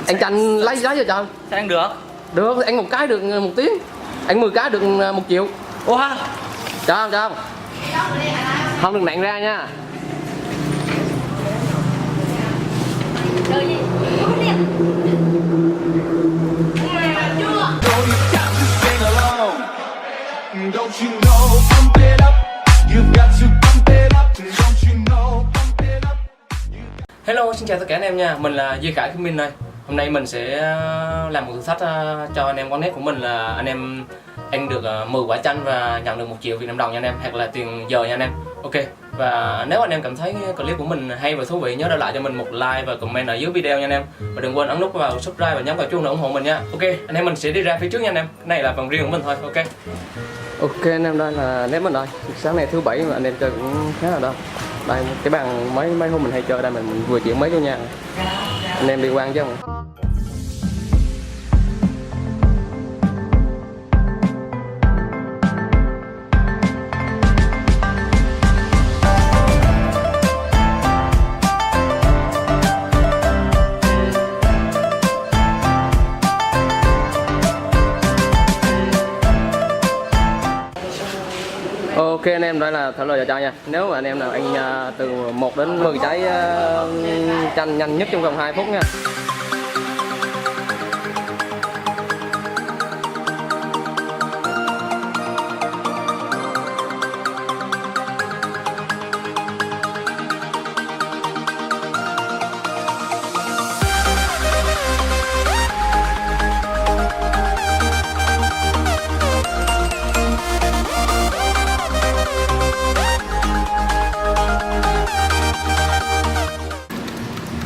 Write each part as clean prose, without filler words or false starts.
Anh Chanh lấy giá cho trời. Sao ăn được? Được, anh một cái được 1 tiếng. Anh 10 cái được 1 triệu. Ủa ha? Cho không, cho không? Không được nặng ra nha. Hello, xin chào tất cả anh em nha. Mình là Duy Khải Khánh Minh đây. Hôm nay mình sẽ làm một thử thách cho anh em quán net của mình là anh em ăn được 10 quả chanh và nhận được 1 triệu Việt Nam đồng nha anh em, hoặc là tiền giờ nha anh em. Ok. Và nếu anh em cảm thấy clip của mình hay và thú vị, nhớ để lại cho mình một like và comment ở dưới video nha anh em. Và đừng quên ấn nút vào subscribe và nhấn vào chuông để ủng hộ mình nha. Ok, anh em mình sẽ đi ra phía trước nha anh em. Cái này là phần riêng của mình thôi. Ok. Ok anh em, đây là nét mình đây. Sáng nay thứ bảy mà anh em chơi cũng khá là đông. Đây cái bàn mấy hôm mình hay chơi đây, mình vừa chuyển mấy vô nhà. Anh em đi quan chứ không? Ok anh em, đây là trả lời cho nha. Nếu mà anh em nào ăn từ 1 đến 10 trái chanh nhanh nhất trong vòng 2 phút nha.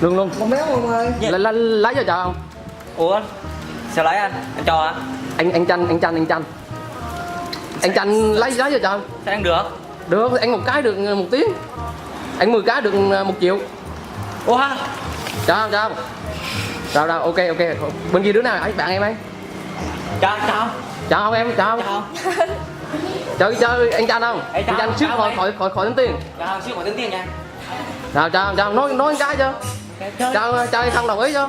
Luôn Con béo không ơi? lấy cho trời không? Ủa? Sao lấy anh? Anh cho hả? Anh Chanh anh Chanh lấy giá cho trời. Sao ăn được? Được, anh một cái được 1 tiếng. Anh 10 cái được 1 triệu. Ủa ha? Cho không, cho không? Rồi, ok. Bên kia đứa nào ấy, bạn em ấy. Cho Cho không em, cho không? Chơi anh Chanh không? Anh Chanh xíu khỏi tính tiền. Cho xíu khỏi tính tiền nha. Rồi cho không? Nói cái chứ. Cho không đồng ý chứ.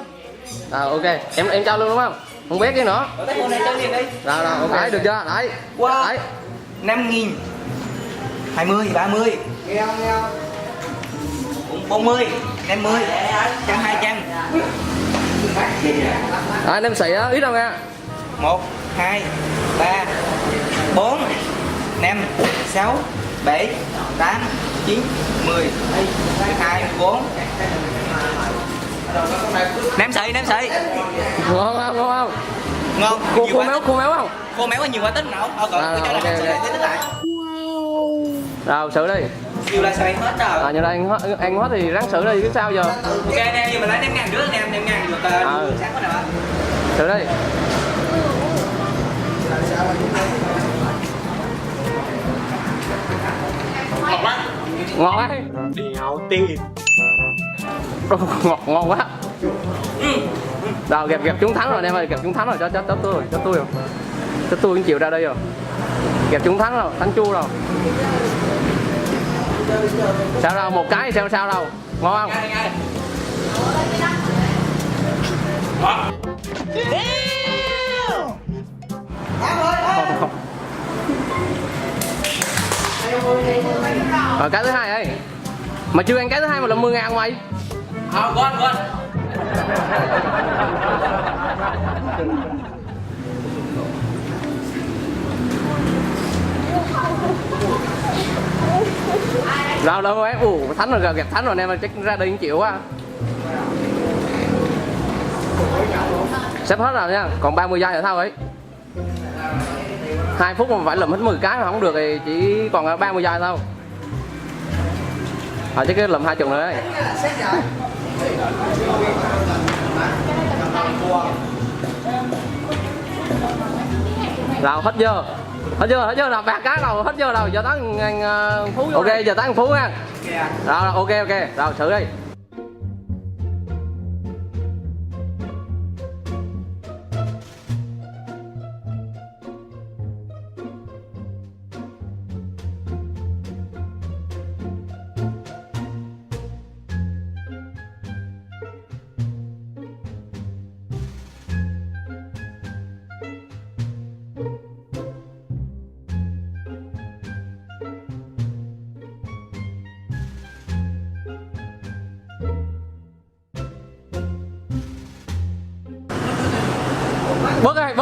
Rồi ok, em cho luôn đúng không? Không biết cái nữa. Rồi Ok, được chưa? Đấy. Wow. Đấy. 5.000 20, 30 Nghe không? 40, 50, 100, 200. Anh em xị á, ít đâu nha. 1, 2, 3, 4, 5, 6, 7, 8, 9, 10, 12, 14. Ném sậy. Ngon không? Ngon. Khô méo không? Khô méo có nhiều quả tính nào? Còn À, cho ok. tính lại. Rồi xử đi. Nhiều là sậy hết rồi. Như đây ăn hết thì ráng xử đi chứ sao giờ. Ok anh em, nhưng mà lấy 5.000 trước anh em, 5.000 được sáng quá nào. Xử đi. Ngon quá. Đéo tiền. Ngon quá. Rồi kẹp chúng thắng rồi anh em ơi, kẹp chúng thắng rồi, cho tôi rồi. Cho tôi cũng chịu ra đây rồi. Kẹp chúng thắng rồi, thắng chua rồi. Sao đâu, một cái sao đâu. Ngon không? Rồi cái thứ hai ấy. Mà chưa ăn cái thứ hai mà là 10.000 mày. Ngon. Rồi đâu em, thánh rồi, kẹp thánh rồi anh em ơi, chắc ra đây chịu quá. Sắp hết rồi nha, còn 30 giây nữa thôi ấy. 2 phút mà phải lụm hết 10 cái mà không được thì chỉ còn 30 giây thôi. Chứ cái lụm 20 nữa đấy. Rồi hết chưa nào, 3 cái rồi, hết chưa đâu, giờ tới Phú. Ok, giờ tới Phú nha. Rồi ok, rồi xử đi. bớt rồi.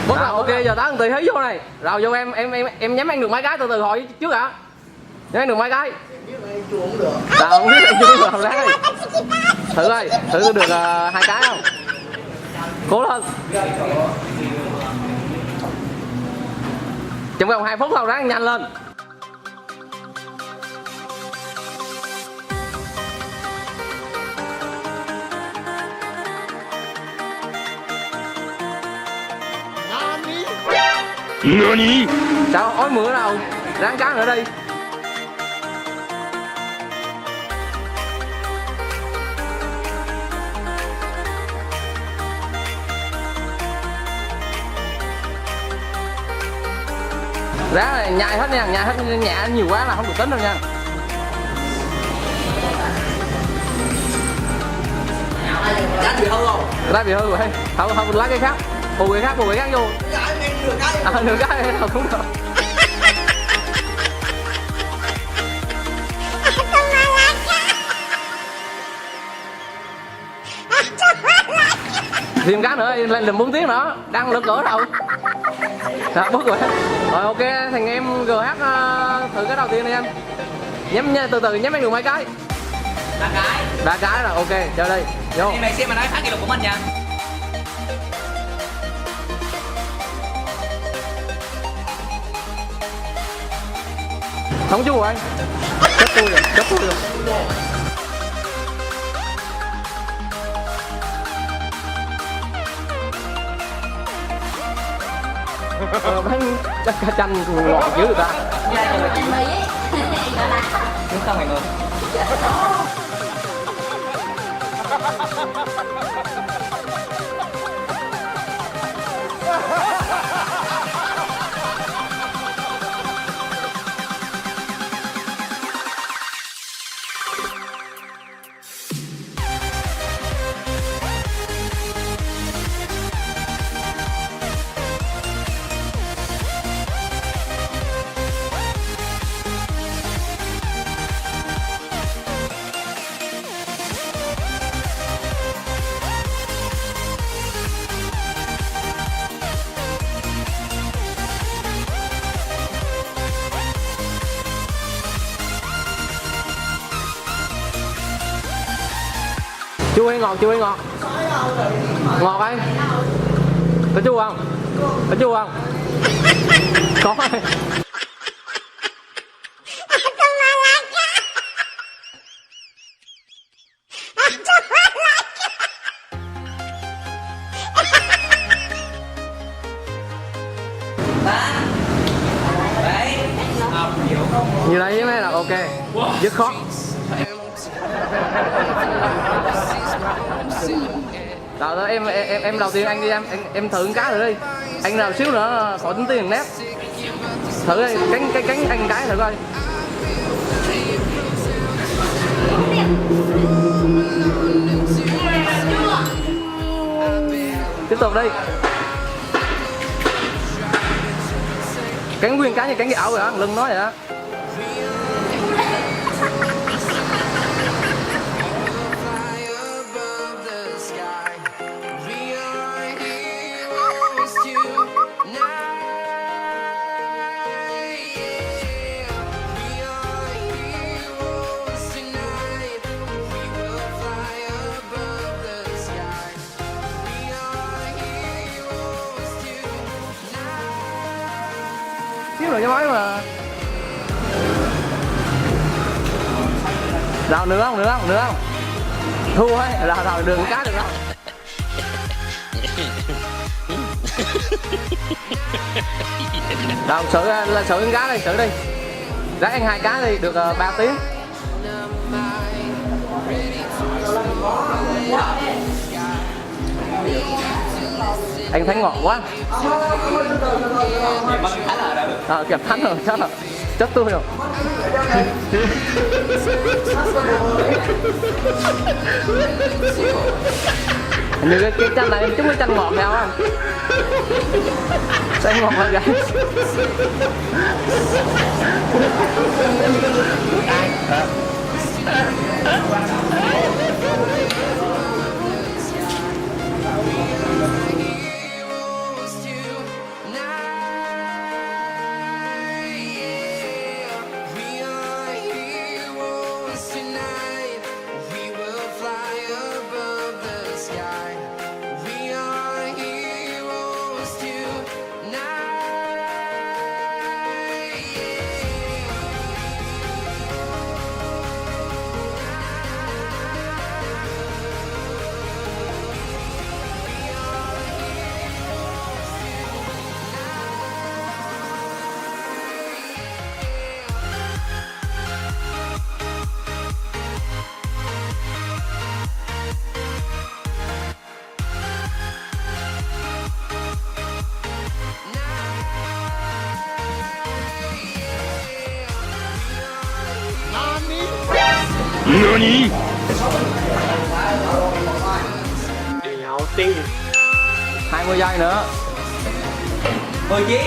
Ok giờ tao từ thấy vô này rồi vô em nhắm ăn được mấy cái từ hỏi trước ạ. Nhắm ăn được mấy cái tao không biết anh chưa được lát đi thử ơi thử được 2 cái không cố lên trong vòng 2 phút thôi ráng nhanh lên. NANI? Sao ói mửa đâu ráng cá nữa đi. Ráng này nhai hết nha, nhai hết nhẹ nhiều quá là không được tính đâu nha. Cá bị hư không? Cái bị hư rồi, không lấy cái khác, bù cái khác vô. Nửa cái nào cũng được. Thêm cá nữa lên làm 4 tiếng nữa, đang lượt cỡ đâu. Rồi bớt rồi. Rồi ok, thằng em GH thử cái đầu tiên đi anh. Nhắm từ từ nhắm được mấy cái. 3 cái rồi, ok, chơi đi. Vô. Em này xem mà nói phá kỷ lục của mình nha. Không chú rồi. Chết tôi rồi. Bán chắc cá chanh ngọt dữ người ta. Đúng không mọi người? Chua hay ngọt? Ngọt ấy. Có chua không? Có. Như đấy mới là ok. Dứt khoát. Rồi em đầu tiên anh đi em thử cá rồi đi. Anh nào xíu nữa khỏi tính tiền nét. Thử đi, cánh anh cái thử coi. Tiếp tục đi. Cánh nguyên cá như cánh cái ảo rồi á, lưng nói vậy á. Xíu nữa cho máy mà. Nào nữa không? Thua ấy, rồi đường cá được không? Đâu xử ăn cá đi, xử đi. Ráng ăn 2 cá đi, được 3 tiếng. Anh thấy ngọt quá. Kẹp thánh rồi, chết tôi rồi. Như cái chanh này chúng cái chanh ngọt nhau không? Sao ngọt hơn vậy? NANI?Đéo tin. 20 giây nữa. 19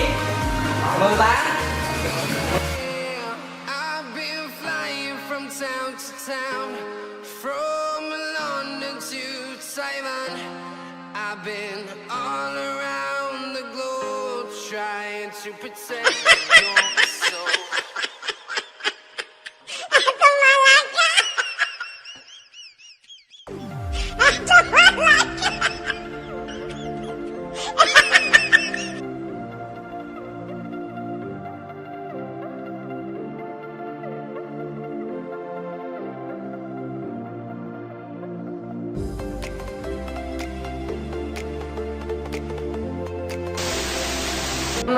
18 I've been flying from town to town, from London to Taiwan. I've been all around the globe trying to protect your soul.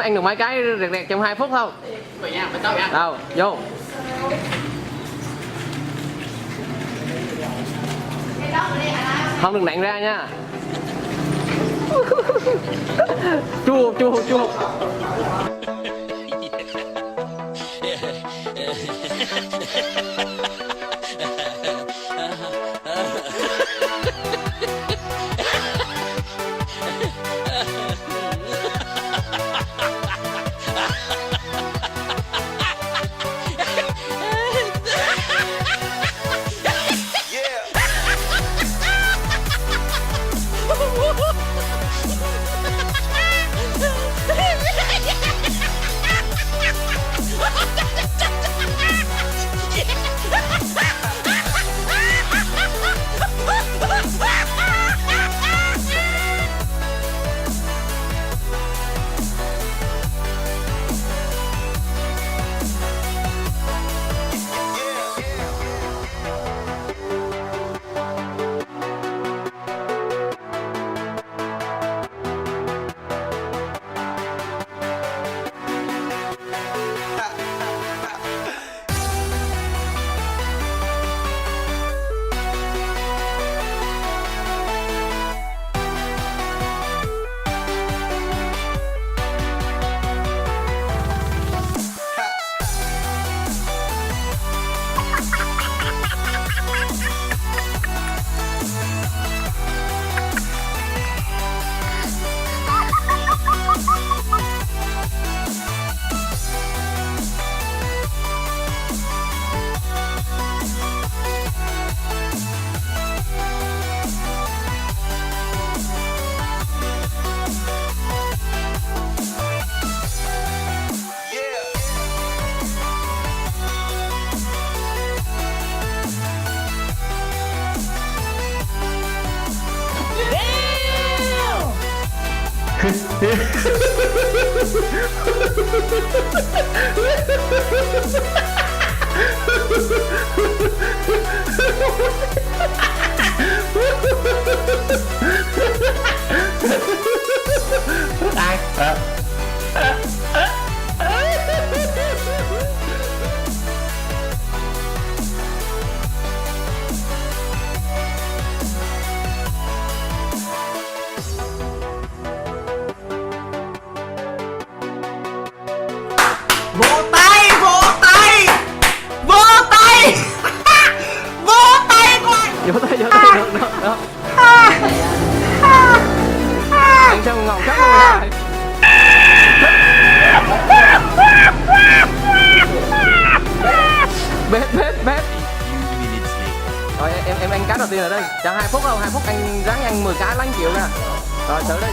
Ăn được mấy cái rẹt trong 2 phút không? Đâu, vô. Không được nặng ra nha. Chua. Vỗ tay vỗ tay vỗ tay vỗ tay của anh. Vô tay được đó. Anh xem ngầu chắc luôn rồi. Bếp. Rồi em ăn cái đầu tiên ở đây. Chẳng 2 phút đâu, 2 phút anh ráng ăn 10 cái lánh chịu nè. Rồi thử đi.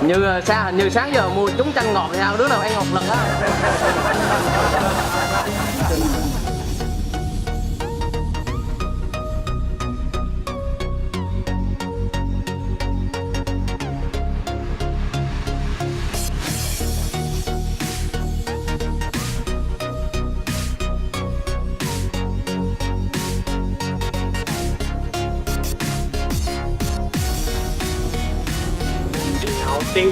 Hình như sáng giờ mua trúng chanh ngọt thì sao đứa nào ăn ngọt lần đó. Đéo tiền.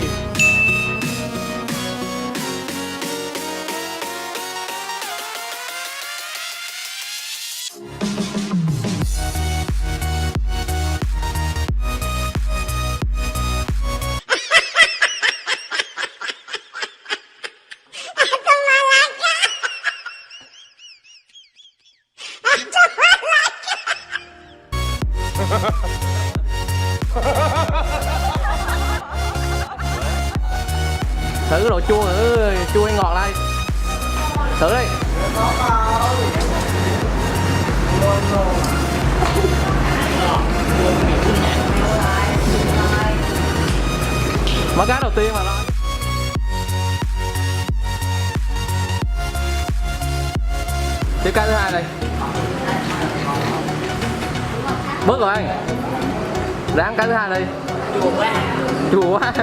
Thử cái độ chua thử, chua hay ngọt đây. Thử đi. Món cá đầu tiên mà lo. Tiếp cái thứ hai đây. Bớt rồi anh. Ráng cái thứ hai đi. Chua quá. Chua quá.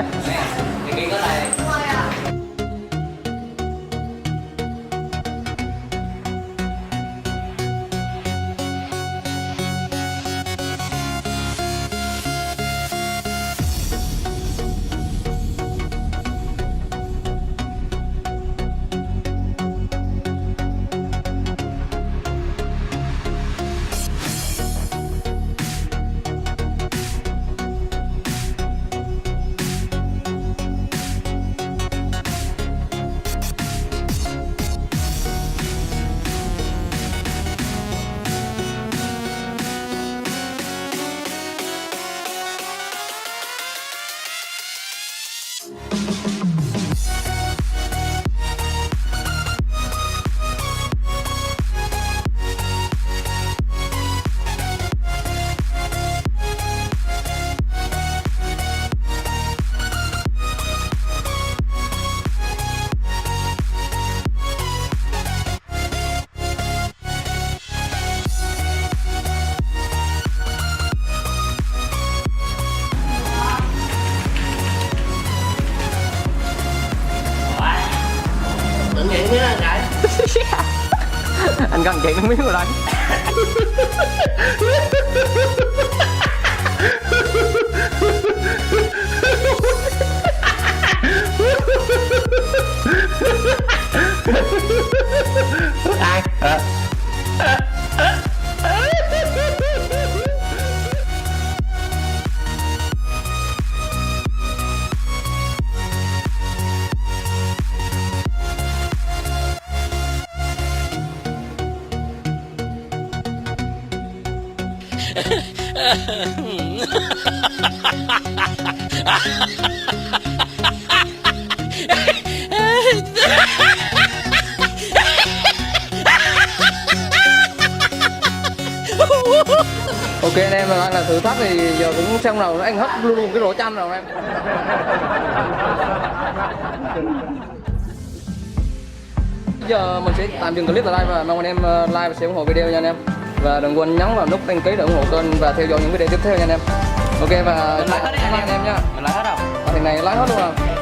Anh cần chuyện miếng rồi đây. Ai? Ok anh em, đang là thử thách thì giờ cũng xong rồi, anh hết luôn cái rổ chanh rồi em. Giờ mình sẽ tạm dừng clip tại đây và mong anh em like và share ủng hộ video nha anh em. Và đừng quên nhấn vào nút đăng ký để ủng hộ kênh và theo dõi những video tiếp theo nha anh em. Ok và cảm ơn anh em nha. Mình lấy hết đâu. Thằng này lấy hết luôn à.